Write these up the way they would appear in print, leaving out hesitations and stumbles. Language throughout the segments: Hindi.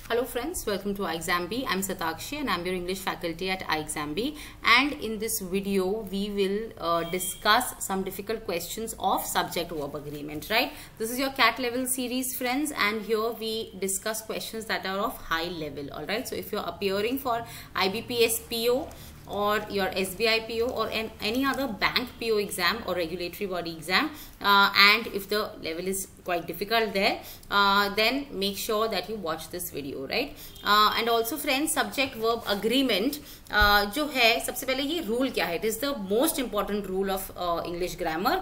Hello friends, welcome to iExamBee. I'm Satakshi and I'm your English faculty at iExamBee, and in this video we will discuss some difficult questions of subject verb agreement, right? This is your CAT level series friends, and here we discuss questions that are of high level, alright? So if you're appearing for IBPS PO or your SBI PO or any other bank PO exam or regulatory body exam, and if the level is quite difficult there, then make sure that you watch this video, right? And also friends, subject verb agreement जो है, सबसे पहले ये रूल क्या है? It is the most important rule of English grammar,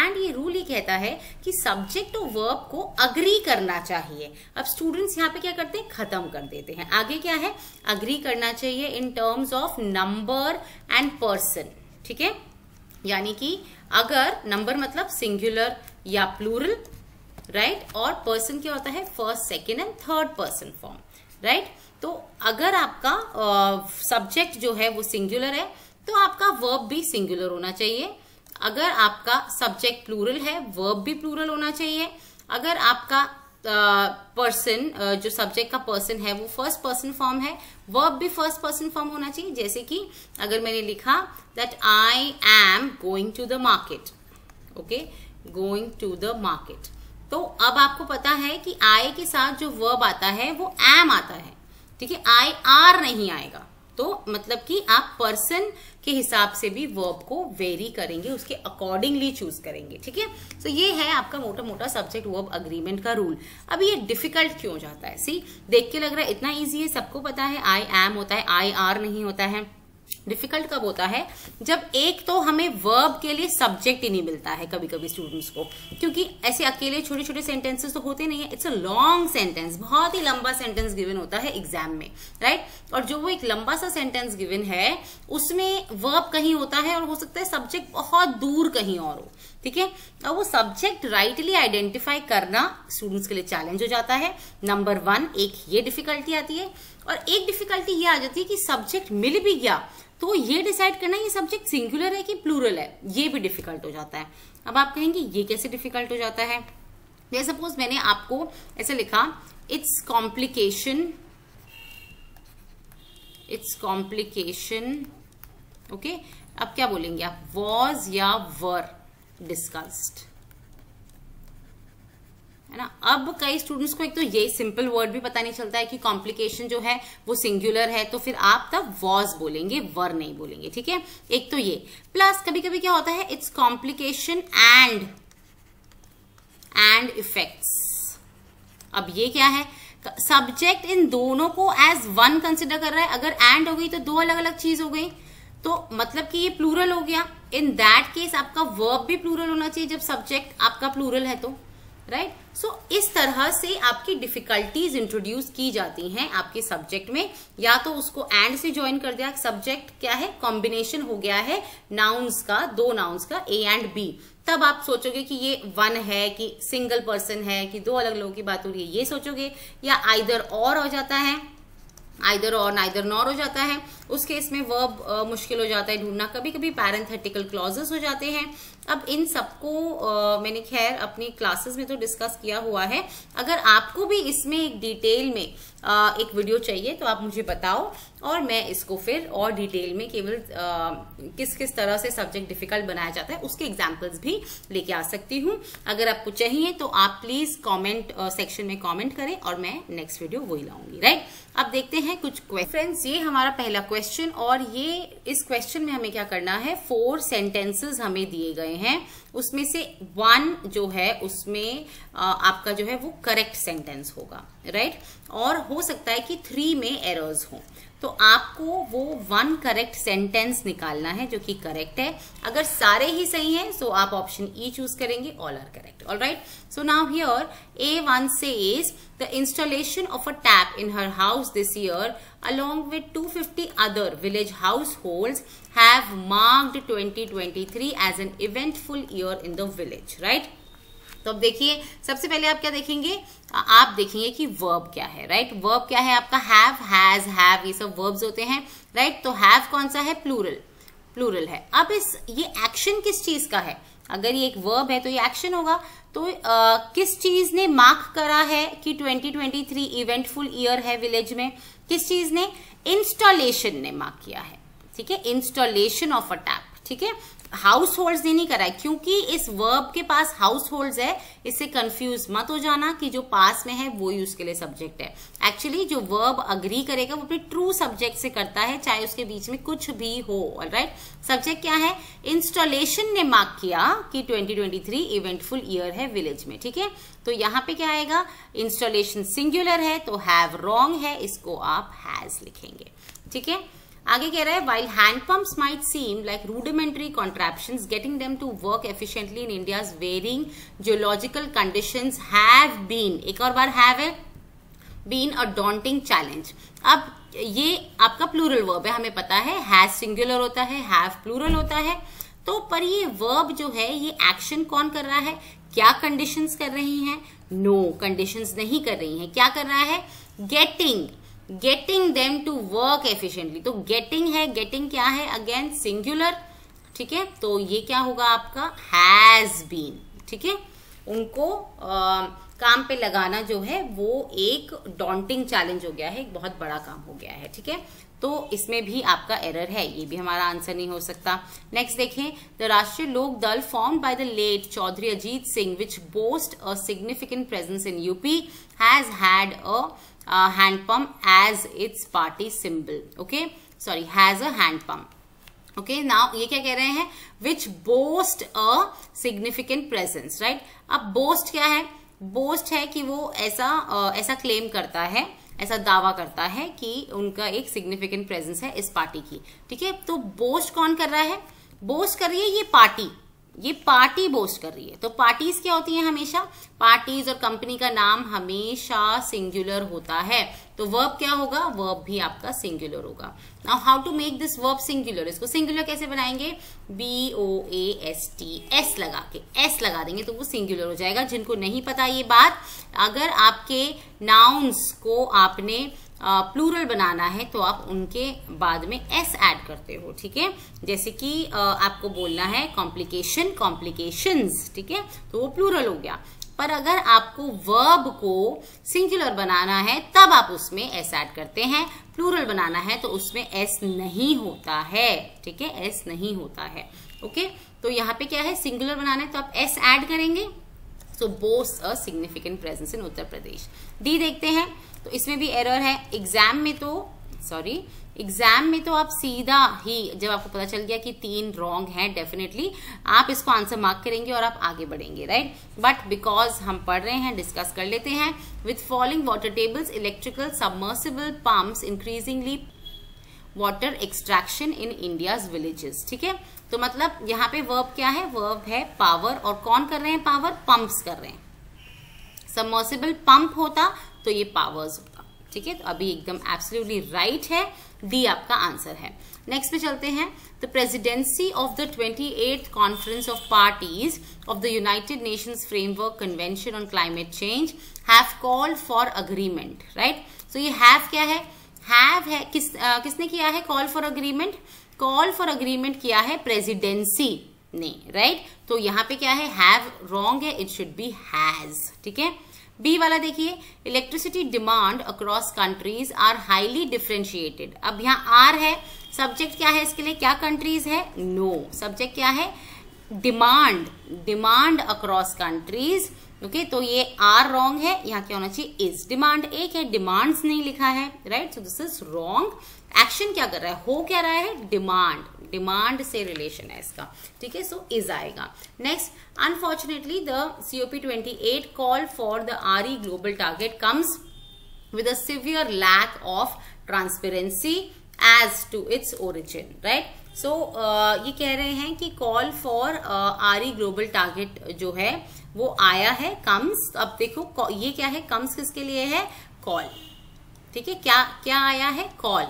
and ये रूल ही कहता है कि सब्जेक्ट और वर्ब को अग्री करना चाहिए. अब स्टूडेंट्स यहाँ पे क्या करते हैं? खत्म कर देते हैं. आगे क्या है? अग्री करना चाहिए in terms of number and person. ठीक है, यानी कि अगर नंबर मतलब सिंगुलर या प्लूरल, राइट, और पर्सन क्या होता है? First, second and third person form, right. तो अगर आपका सब्जेक्ट जो है वो सिंगुलर है तो आपका वर्ब भी सिंगुलर होना चाहिए. अगर आपका सब्जेक्ट प्लूरल है, वर्ब भी प्लूरल होना चाहिए. अगर आपका पर्सन जो सब्जेक्ट का पर्सन है वो फर्स्ट पर्सन फॉर्म है, वर्ब भी फर्स्ट पर्सन फॉर्म होना चाहिए. जैसे कि अगर मैंने लिखा that I am going to the market, okay, going to the market, तो अब आपको पता है कि आई के साथ जो वर्ब आता है वो एम आता है. ठीक है, आई आर नहीं आएगा. तो मतलब कि आप पर्सन के हिसाब से भी वर्ब को वेरी करेंगे, उसके अकॉर्डिंगली चूज करेंगे. ठीक है, तो ये है आपका मोटा मोटा सब्जेक्ट वर्ब अग्रीमेंट का रूल. अब ये डिफिकल्ट क्यों जाता है? सी, देख के लग रहा है इतना इजी है, सबको पता है आई एम होता है, आई आर नहीं होता है. डिफिकल्ट कब होता है? जब एक तो हमें वर्ब के लिए सब्जेक्ट ही नहीं मिलता है कभी कभी स्टूडेंट्स को, क्योंकि ऐसे अकेले छोटे छोटे सेंटेंसेस तो होते नहीं है. इट्स अ लॉन्ग सेंटेंस, बहुत ही लंबा सेंटेंस गिवन होता है एग्जाम में, राइट. और जो वो एक लंबा सा सेंटेंस गिवन है उसमें वर्ब कहीं होता है और हो सकता है सब्जेक्ट बहुत दूर कहीं और हो. ठीक है, और वो सब्जेक्ट राइटली आइडेंटिफाई करना स्टूडेंट्स के लिए चैलेंज हो जाता है. नंबर 1 एक ये डिफिकल्टी आती है, और एक डिफिकल्टी ये आ जाती है कि सब्जेक्ट मिल भी गया तो ये डिसाइड करना ये सब्जेक्ट सिंगुलर है कि प्लूरल है, ये भी डिफिकल्ट हो जाता है. अब आप कहेंगे ये कैसे डिफिकल्ट हो जाता है? जैसे सपोज मैंने आपको ऐसे लिखा, it's complication, it's complication, okay. अब क्या बोलेंगे आप? वॉज या वर डिस्कस्ड, है ना. अब कई स्टूडेंट्स को एक तो ये सिंपल वर्ड भी पता नहीं चलता है कि कॉम्प्लिकेशन जो है वो सिंगुलर है, तो फिर आप तब वॉज बोलेंगे, वर नहीं बोलेंगे. ठीक है, एक तो ये. प्लस कभी कभी क्या होता है? It's complication and effects. अब ये क्या है? सब्जेक्ट इन दोनों को एज वन कंसिडर कर रहा है. अगर एंड हो गई तो दो अलग अलग चीज हो गई, तो मतलब कि ये प्लूरल हो गया. इन दैट केस आपका वर्ब भी प्लूरल होना चाहिए जब सब्जेक्ट आपका प्लूरल है तो, राइट. सो इस तरह से आपकी डिफिकल्टीज इंट्रोड्यूस की जाती हैं आपके सब्जेक्ट में. या तो उसको एंड से ज्वाइन कर दिया, सब्जेक्ट क्या है? कॉम्बिनेशन हो गया है नाउन्स का, दो नाउन्स का, ए एंड बी. तब आप सोचोगे कि ये वन है कि सिंगल पर्सन है कि दो अलग लोगों की बात हो रही है, ये सोचोगे. या आइदर और हो जाता है, आइदर और नाइदर नॉर हो जाता है. उस केस में वर्ब मुश्किल हो जाता है ढूंढना. कभी कभी पैरेंथेटिकल क्लॉजेस हो जाते हैं. अब इन सबको मैंने खैर अपनी क्लासेस में तो डिस्कस किया हुआ है. अगर आपको भी इसमें एक डिटेल में एक वीडियो चाहिए तो आप मुझे बताओ, और मैं इसको फिर और डिटेल में केवल किस किस तरह से सब्जेक्ट डिफिकल्ट बनाया जाता है उसके एग्जाम्पल्स भी लेके आ सकती हूँ. अगर आपको चाहिए तो आप प्लीज कमेंट सेक्शन में कमेंट करें और मैं नेक्स्ट वीडियो वही लाऊंगी, राइट. अब देखते हैं कुछ फ्रेंड्स, ये हमारा पहला क्वेश्चन, और ये इस क्वेश्चन में हमें क्या करना है? 4 सेंटेंसेस हमें दिए गए हैं, उसमें से 1 जो है उसमें आपका जो है वो करेक्ट सेंटेंस होगा, राइट. और हो सकता है कि 3 में एरर्स हो, तो आपको वो 1 करेक्ट सेंटेंस निकालना है जो कि करेक्ट है. अगर सारे ही सही हैं सो आप ऑप्शन ई चूज करेंगे, all are correct, alright. So now here A1 says the installation of a tap in her house this year along with 250 other village households have marked 2023 as an eventful year in the village, right. तो अब देखिए, सबसे पहले आप क्या देखेंगे? आप देखेंगे कि वर्ब क्या है, राइट. वर्ब क्या है आपका? हैव, हैज, हैव, ये सब वर्ब्स होते हैं, राइट. तो हैव कौन सा है? प्लूरल, प्लूरल है. अब ये एक्शन किस चीज का है? अगर ये एक वर्ब है तो ये एक्शन होगा। तो किस चीज ने मार्क करा है कि 2023 इवेंटफुल ईयर है विलेज में? किस चीज ने? इंस्टॉलेशन ने मार्क किया है, ठीक है, इंस्टॉलेशन ऑफ अ टैप, ठीक है। हाउस होल्ड्स ने नहीं करा है, क्योंकि इस वर्ब के पास हाउस होल्ड्स है, इससे कंफ्यूज मत हो जाना कि जो पास में है वो ही उसके लिए सब्जेक्ट है। एक्चुअली जो वर्ब अग्री करेगा वो अपने ट्रू सब्जेक्ट से करता है, चाहे उसके बीच में कुछ भी हो। ऑलराइट, सब्जेक्ट क्या है? इंस्टॉलेशन ने मार्क किया कि 2023 इवेंटफुल ईयर है विलेज में, ठीक है। तो यहाँ पे क्या आएगा? इंस्टॉलेशन सिंगुलर है तो हैव रॉन्ग है, इसको आप हैज लिखेंगे, ठीक है। आगे कह रहा है while hand pumps might seem like rudimentary contraptions, getting them to work efficiently in India's varying geological conditions have been, एक और बार have है, been a daunting challenge। अब ये आपका प्लूरल वर्ब है, हमें पता है has सिंगुलर होता है, have प्लूरल होता है। तो पर ये वर्ब जो है ये एक्शन कौन कर रहा है? क्या कंडीशंस कर रही हैं? नो, कंडीशंस नहीं कर रही हैं। क्या कर रहा है? Getting them to work efficiently. तो गेटिंग है, गेटिंग क्या है? अगेन सिंगुलर, ठीक है। तो ये क्या होगा आपका? हैज बीन, ठीक है। उनको काम पे लगाना जो है वो एक डॉन्टिंग चैलेंज हो गया है, एक बहुत बड़ा काम हो गया है, ठीक है। तो इसमें भी आपका एरर है, ये भी हमारा आंसर नहीं हो सकता। नेक्स्ट देखें, the Rashtriya Lok Dal formed by the late Chaudhary Ajit Singh which boast a significant presence in UP has had a hand pump as its party symbol, okay, sorry, has a hand pump, okay। now ये क्या कह रहे हैं? which boast a significant presence, right। अब boast क्या है? boast है कि वो ऐसा क्लेम करता है, ऐसा दावा करता है कि उनका एक सिग्निफिकेंट प्रेजेंस है इस पार्टी की, ठीक है। तो बोस्ट कौन कर रहा है? बोस्ट कर रही है ये पार्टी, ये पार्टी बोस्ट कर रही है। तो पार्टीज क्या होती हैं? हमेशा पार्टीज और कंपनी का नाम हमेशा सिंगुलर होता है। तो वर्ब क्या होगा? वर्ब भी आपका सिंगुलर होगा। Now how to make this verb singular? इसको सिंगुलर कैसे बनाएंगे? BOAST, एस लगा के, एस लगा देंगे तो वो सिंगुलर हो जाएगा। जिनको नहीं पता ये बात, अगर आपके नाउन्स को आपने प्लूरल बनाना है तो आप उनके बाद में एस ऐड करते हो, ठीक है। जैसे कि आपको बोलना है कॉम्प्लिकेशन, कॉम्प्लिकेशंस, ठीक है, तो वो प्लूरल हो गया। पर अगर आपको वर्ब को सिंगुलर बनाना है तब आप उसमें एस ऐड करते हैं, प्लूरल बनाना है तो उसमें एस नहीं होता है, ठीक है, एस नहीं होता है, ओके। तो यहाँ पे क्या है? सिंगुलर बनाना है तो आप एस ऐड करेंगे। So boost a significant presence in Uttar Pradesh. D देखते हैं, तो इसमें भी एरर है। एग्जाम में तो आप सीधा ही, जब आपको पता चल गया कि 3 रॉन्ग हैं, डेफिनेटली आप इसको आंसर मार्क करेंगे और आप आगे बढ़ेंगे, राइट। बट बिकॉज हम पढ़ रहे हैं, डिस्कस कर लेते हैं। With following water tables, electrical submersible pumps increasingly water extraction in India's villages, ठीक है। तो मतलब यहाँ पे वर्ब क्या है? वर्ब है पावर, और कौन कर रहे हैं पावर? पंप्स कर रहे हैं। सबमर्सिबल पंप होता तो ये पावर्स होता, ठीक है। तो अभी एकदम एब्सोल्युटली राइट है, डी आपका आंसर है। नेक्स्ट पे चलते हैं। The presidency of the 28th conference of parties of the United Nations framework convention on climate change have called for agreement, right. So ये हैव क्या है? हैव है किसने किया है call for agreement? Call for agreement किया है प्रेसिडेंसी ने, राइट। तो यहाँ पे क्या है? हैव रॉन्ग है, इट शुड बी हैज, ठीक है। बी वाला देखिए, electricity demand across countries are highly differentiated. अब यहाँ आर है, सब्जेक्ट क्या है इसके लिए? क्या कंट्रीज है? नो, सब्जेक्ट क्या है? Demand, demand across countries, okay. तो ये आर रॉन्ग है, यहाँ क्या होना चाहिए? इज। डिमांड एक है, डिमांड्स नहीं लिखा है, right. So this is wrong. Action क्या कर रहा है? हो क्या रहा है? डिमांड, डिमांड से रिलेशन है इसका, ठीक है। सो इज आएगा। Next, unfortunately the COP28 call for the RE global target comes with a severe lack of transparency as to its origin, right. So ये कह रहे हैं कि call for RE global target जो है वो आया है, कम्स। अब देखो ये क्या है? कम्स किसके लिए है? कॉल, ठीक है। क्या आया है? कॉल,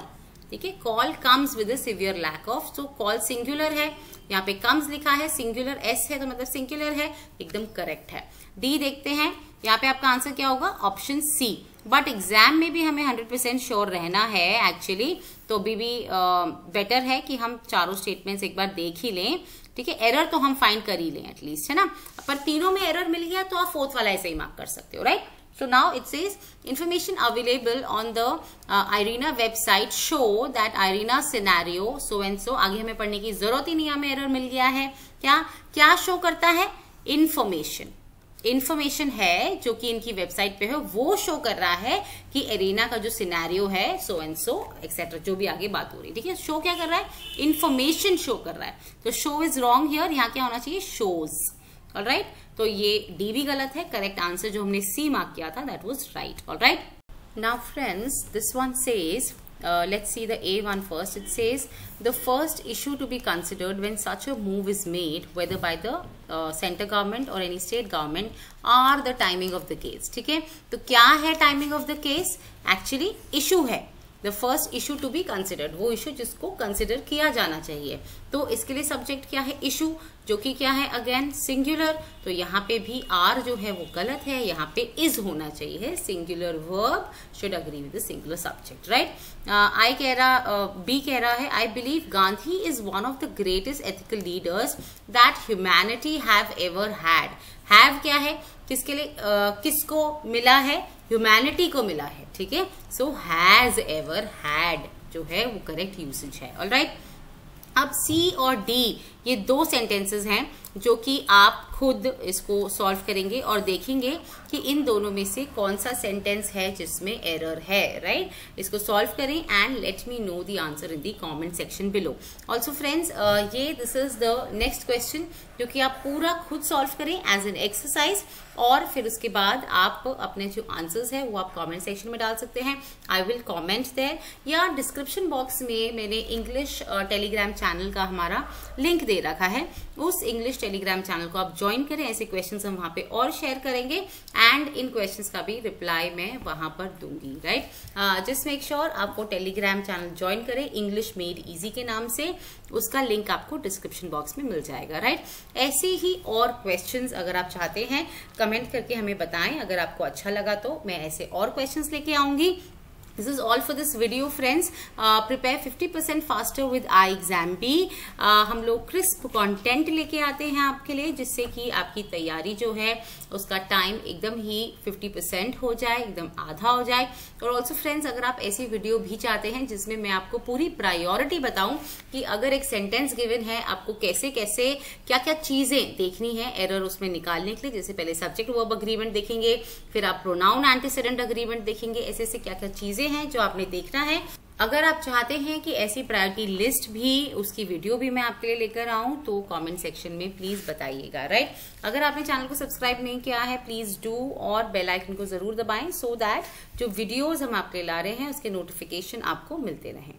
ठीक है। Call comes with a severe lack of, so call singular है, यहाँ पे कम्स लिखा है, सिंगुलर एस है तो मतलब सिंगुलर है, एकदम करेक्ट है। डी देखते हैं, यहाँ पे आपका आंसर क्या होगा? ऑप्शन सी, बट एग्जाम में भी हमें 100% श्योर रहना है एक्चुअली, तो भी बेटर है कि हम चारों स्टेटमेंट्स एक बार देख ही लें, ठीक है। एरर तो हम फाइंड कर ही लें एटलीस्ट, है ना। पर तीनों में एरर मिल गया तो आप फोर्थ वाला ऐसे ही मार्क कर सकते हो, right. So now it says information available on the IRENA website show that IRENA scenario so and so, आगे हमें पढ़ने की जरूरत ही नहीं, हमें एरर मिल गया है। क्या शो करता है? इंफॉर्मेशन है जो कि इनकी वेबसाइट पे है, वो शो कर रहा है कि एरिना का जो सिनेरियो है सो एंड सो एक्सेट्रा, जो भी आगे बात हो रही है, ठीक है। शो क्या कर रहा है? इंफॉर्मेशन शो कर रहा है। तो शो इज रॉन्ग हियर, यहाँ क्या होना चाहिए? शोज। ऑलराइट, तो ये डी भी गलत है। करेक्ट आंसर जो हमने सी मार्क किया था that was right. Alright, now friends this one says, let's see the A one first. It says the first issue to be considered when such a move is made, whether by the center government or any state government, are the timing of the case. ठीक है, तो क्या है timing of the case? Actually issue है, the first issue to be considered, वो इशू जिसको कंसिडर किया जाना चाहिए। तो इसके लिए सब्जेक्ट क्या है? इशू, जो कि क्या है? Again singular. तो यहाँ पे भी आर जो है वो गलत है, यहाँ पे इज होना चाहिए। Singular verb should agree with the singular subject, right. B कह रहा है I believe Gandhi is one of the greatest ethical leaders that humanity have ever had. Have क्या है? किसके लिए किसको मिला है? ह्यूमैनिटी को मिला है, ठीक है। सो हैज एवर हैड जो है वो करेक्ट यूसेज है। ऑलराइट, अब सी और डी ये दो सेंटेंसेस हैं जो कि आप खुद इसको सॉल्व करेंगे और देखेंगे कि इन दोनों में से कौन सा सेंटेंस है जिसमें एरर है, राइट। इसको सॉल्व करें and let me know the answer in the comment section below. Also friends, ये this is the next question जो कि आप पूरा खुद सॉल्व करें एज एन एक्सरसाइज, और फिर उसके बाद आप अपने जो आंसर्स है वो आप कमेंट सेक्शन में डाल सकते हैं। आई विल कमेंट देयर, या डिस्क्रिप्शन बॉक्स में मैंने इंग्लिश टेलीग्राम चैनल का हमारा लिंक दे रखा है, उस इंग्लिश टेलीग्राम चैनल को आप ज्वाइन करें। ऐसे क्वेश्चंस हम वहां पे और शेयर करेंगे एंड इन क्वेश्चंस का भी रिप्लाई मैं वहां पर दूंगी, राइट। जस्ट मेक श्योर आप वो टेलीग्राम चैनल ज्वाइन करें इंग्लिश मेड इजी के नाम से, उसका लिंक आपको डिस्क्रिप्शन बॉक्स में मिल जाएगा, राइट। ऐसे ही और क्वेश्चंस अगर आप चाहते हैं कमेंट करके हमें बताएं। अगर आपको अच्छा लगा तो मैं ऐसे और क्वेश्चंस लेके आऊंगी। This is all for this video friends. Prepare 50% faster with iExamB. हम लोग क्रिस्प कंटेंट लेके आते हैं आपके लिए, जिससे कि आपकी तैयारी जो है उसका टाइम एकदम ही 50% हो जाए, एकदम आधा हो जाए। और ऑल्सो फ्रेंड्स, अगर आप ऐसी वीडियो भी चाहते हैं जिसमें मैं आपको पूरी प्रायोरिटी बताऊं कि अगर एक सेंटेंस गिवन है आपको कैसे कैसे क्या क्या चीजें देखनी है एरर उसमें निकालने के लिए, जैसे पहले सब्जेक्ट वर्ब अग्रीमेंट देखेंगे, फिर आप प्रोनाउन एंटीसीडेंट अग्रीमेंट देखेंगे, ऐसे ऐसे क्या क्या चीजें हैं जो आपने देखना है। अगर आप चाहते हैं कि ऐसी प्रायोरिटी लिस्ट भी, उसकी वीडियो भी मैं आपके लिए लेकर आऊं, तो कमेंट सेक्शन में प्लीज बताइएगा, राइट। अगर आपने चैनल को सब्सक्राइब नहीं किया है प्लीज डू, और बेल आइकन को जरूर दबाएं सो दैट जो वीडियोस हम आपके लिए ला रहे हैं उसके नोटिफिकेशन आपको मिलते रहें।